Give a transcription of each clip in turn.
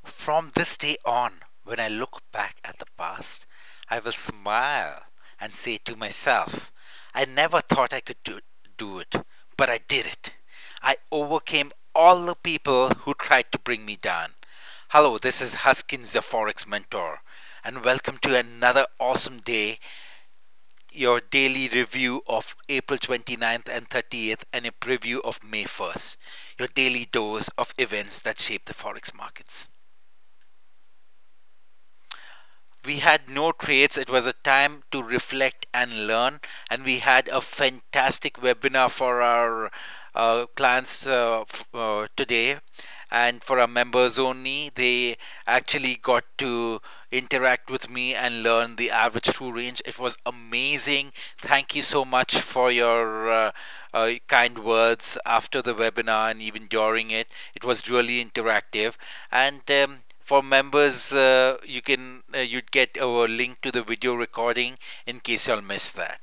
From this day on, when I look back at the past, I will smile and say to myself, I never thought I could do it, but I did it. I overcame all the people who tried to bring me down. Hello, this is Huskins, the Forex Mentor, and welcome to another awesome day, your daily review of April 29th and 30th, and a preview of May 1st, your daily dose of events that shape the Forex markets. We had no trades. It was a time to reflect and learn, and we had a fantastic webinar for our clients today. And for our members only, they actually got to interact with me and learn the average true range. It was amazing. Thank you so much for your kind words after the webinar and even during it. It was really interactive. And for members, you'd get a link to the video recording in case y'all missed that.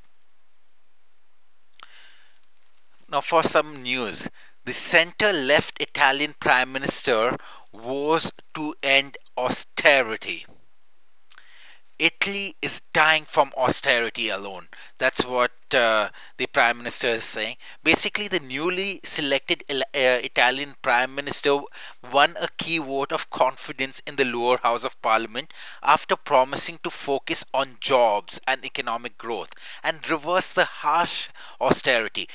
Now, for some news, the center left Italian Prime Minister vows to end austerity. Italy is dying from austerity alone. That's what the Prime Minister is saying. Basically, the newly selected Italian Prime Minister won a key vote of confidence in the lower house of Parliament after promising to focus on jobs and economic growth and reverse the harsh austerity.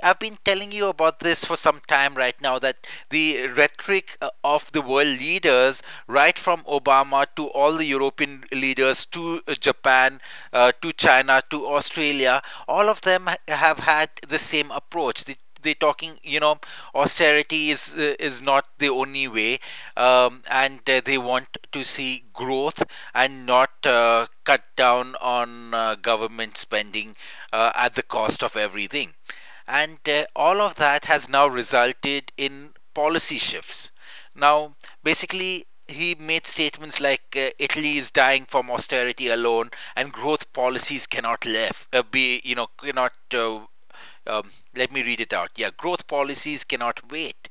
I've been telling you about this for some time right now, that the rhetoric of the world leaders, right from Obama to all the European leaders to Japan, to China, to Australia, all of them have had the same approach. They're talking, austerity is not the only way, and they want to see growth and not cut down on government spending at the cost of everything. And all of that has now resulted in policy shifts. Now, basically, he made statements like Italy is dying from austerity alone, and growth policies cannot cannot. Let me read it out. Yeah, growth policies cannot wait.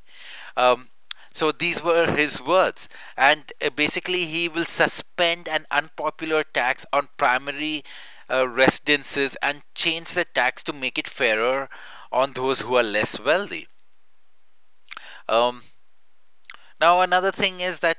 Um, so these were his words, and basically he will suspend an unpopular tax on primary residences and change the tax to make it fairer on those who are less wealthy. Um, Now, another thing is that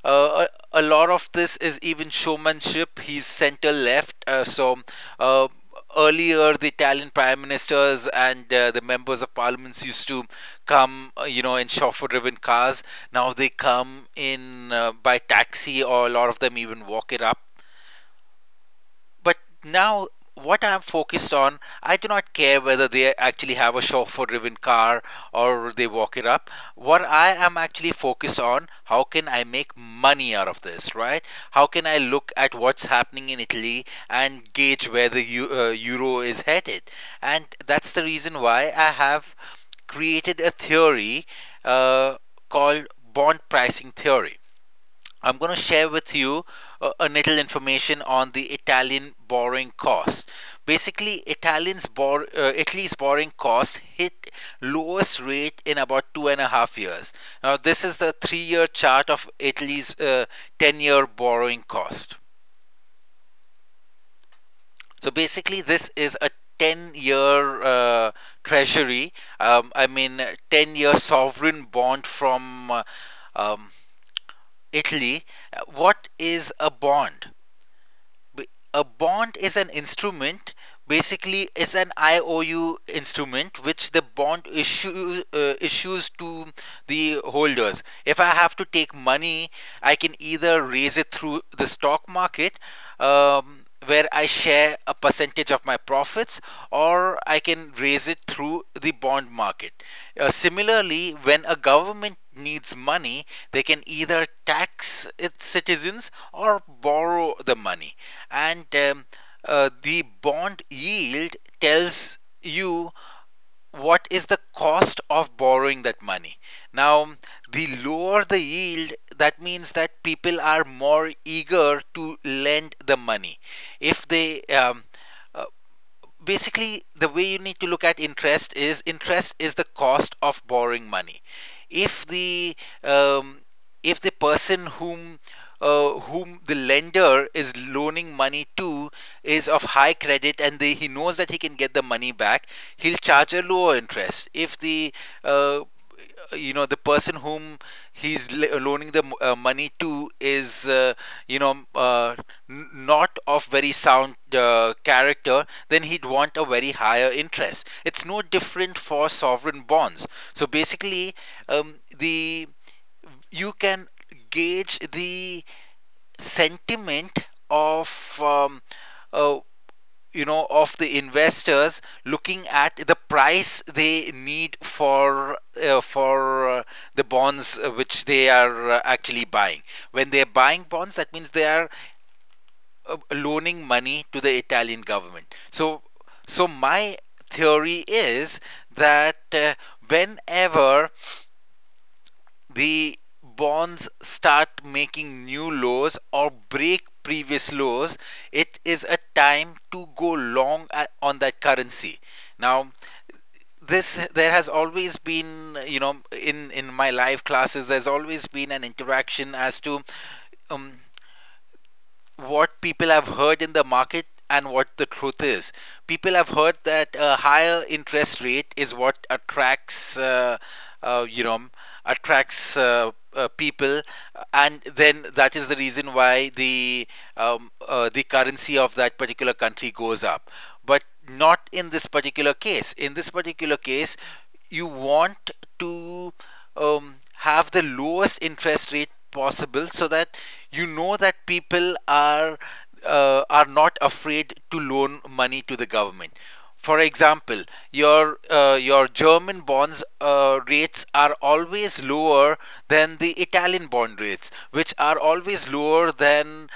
a lot of this is even showmanship. He's center left. Uh, Earlier, the Italian prime ministers and the members of parliaments used to come, in chauffeur-driven cars. Now they come in by taxi, or a lot of them even walk it up. But now, what I'm focused on, I do not care whether they actually have a chauffeur driven car or they walk it up. What I am actually focused on, how can I make money out of this, right? How can I look at what's happening in Italy and gauge where the euro is headed? And that's the reason why I have created a theory called bond pricing theory. I'm going to share with you a little information on the Italian borrowing cost. Basically, Italy's borrowing cost hit lowest rate in about 2.5 years. Now, this is the 3-year chart of Italy's 10-year borrowing cost. So basically, this is a 10-year treasury. I mean, 10-year sovereign bond from um, Italy. What is a bond? A bond is an instrument, basically is an IOU instrument which the bond issues to the holders. If I have to take money, I can either raise it through the stock market, where I share a percentage of my profits, or I can raise it through the bond market. Similarly, when a government needs money, they can either tax its citizens or borrow the money. And the bond yield tells you what is the cost of borrowing that money. Now, the lower the yield, that means that people are more eager to lend the money. If they uh, Basically, the way you need to look at interest is the cost of borrowing money. If the if the person whom the lender is loaning money to is of high credit, and he knows that he can get the money back, he'll charge a lower interest. If uh, the person whom he's loaning the money to is not of very sound character, then he'd want a very higher interest. It's no different for sovereign bonds. So basically, the you can gauge the sentiment of uh, of the investors, looking at the price they need for the bonds which they are actually buying. When they're buying bonds, that means they are loaning money to the Italian government. So my theory is that whenever the bonds start making new lows or break previous lows, it is a time to go long on that currency. Now, this there has always been, in my live classes, there's always been an interaction as to um, what people have heard in the market and what the truth is. People have heard that a higher interest rate is what uh, you know, attracts people, and then that is the reason why the currency of that particular country goes up. But not in this particular case. In this particular case, you want to have the lowest interest rate possible, so that that people are not afraid to loan money to the government. For example, your German bonds rates are always lower than the Italian bond rates, which are always lower than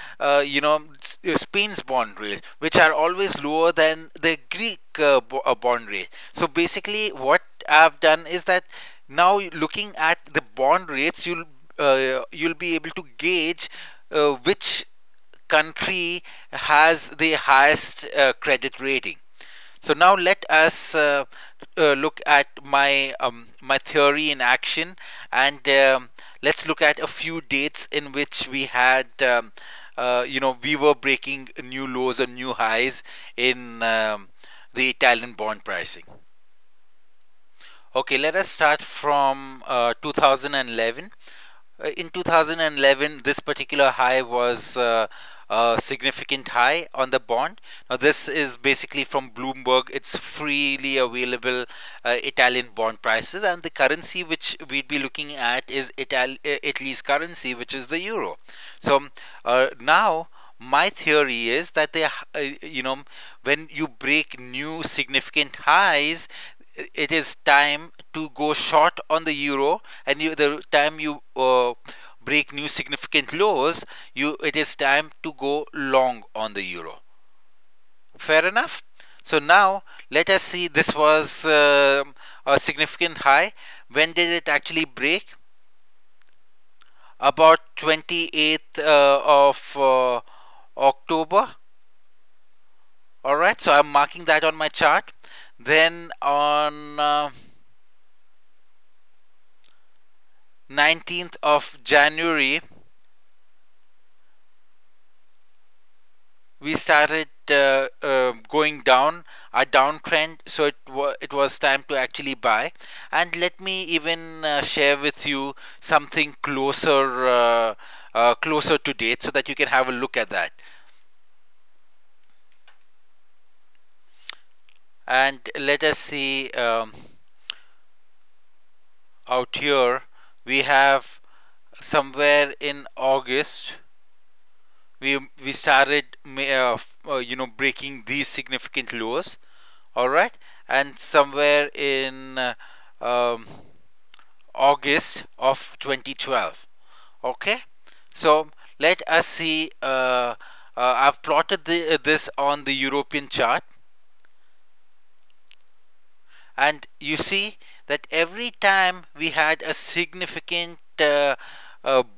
Spain's bond rate, which are always lower than the Greek bond rate. So basically, what I've done is that now, looking at the bond rates, you'll be able to gauge which country has the highest credit rating. So now let us look at my theory in action, and let's look at a few dates in which we had we were breaking new lows and new highs in the Italian bond pricing. Okay, let us start from 2011. In 2011, this particular high was a significant high on the bond. Now, this is basically from Bloomberg. It's freely available Italian bond prices, and the currency which we'd be looking at is Italy's currency, which is the euro. So now, my theory is that when you break new significant highs, it is time to go short on the euro, and the time you break new significant lows, it is time to go long on the euro. Fair enough. So now let us see. This was a significant high. When did it actually break? About 28th of October. All right. So I'm marking that on my chart. Then on 19th of January, we started going down, a downtrend. So it was time to actually buy. And let me even share with you something closer to date, so that you can have a look at that. And let us see, out here we have somewhere in August, we started breaking these significant lows. All right. And somewhere in um, August of 2012. Okay. So let us see, I've plotted this on the European chart, and you see that every time we had a significant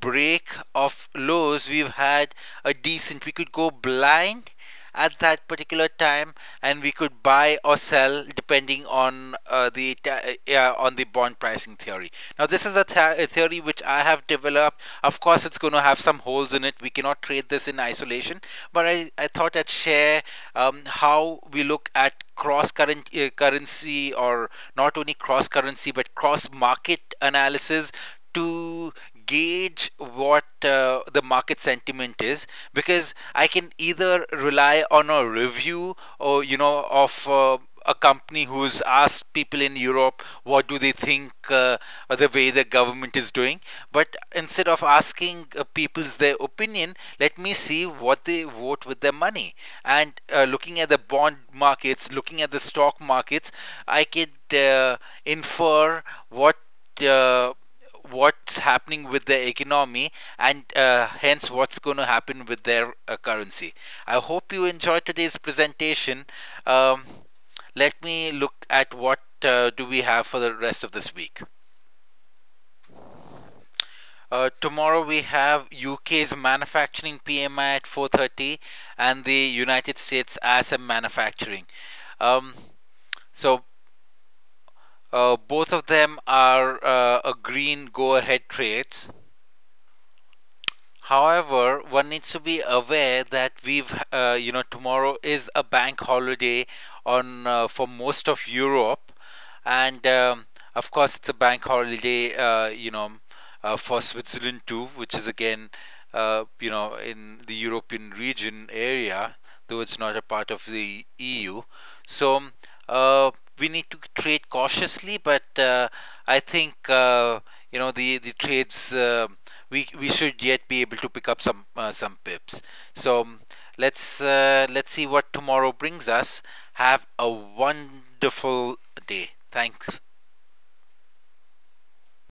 break of lows, we've had a decent, we could go blind, at that particular time, and we could buy or sell depending on on the bond pricing theory. Now, this is a theory which I have developed. Of course, it's going to have some holes in it. We cannot trade this in isolation, but I thought I'd share how we look at cross current currency, or not only cross currency but cross market analysis, to gauge what the market sentiment is, because I can either rely on a review, or of a company who's asked people in Europe what do they think the way the government is doing. But instead of asking people's their opinion, let me see what they vote with their money. And looking at the bond markets, looking at the stock markets, I could infer uh, what's happening with their economy, and hence what's going to happen with their currency. I hope you enjoyed today's presentation. Um, Let me look at what do we have for the rest of this week. Tomorrow we have UK's manufacturing PMI at 4:30, and the United States ISM Manufacturing. Um, so both of them are a green go-ahead trades. However, one needs to be aware that tomorrow is a bank holiday on for most of Europe, and of course, it's a bank holiday, for Switzerland too, which is again, in the European region area, though it's not a part of the EU. So we need to trade cautiously, but I think the trades. We should yet be able to pick up some pips. So let's see what tomorrow brings us. Have a wonderful day. Thanks.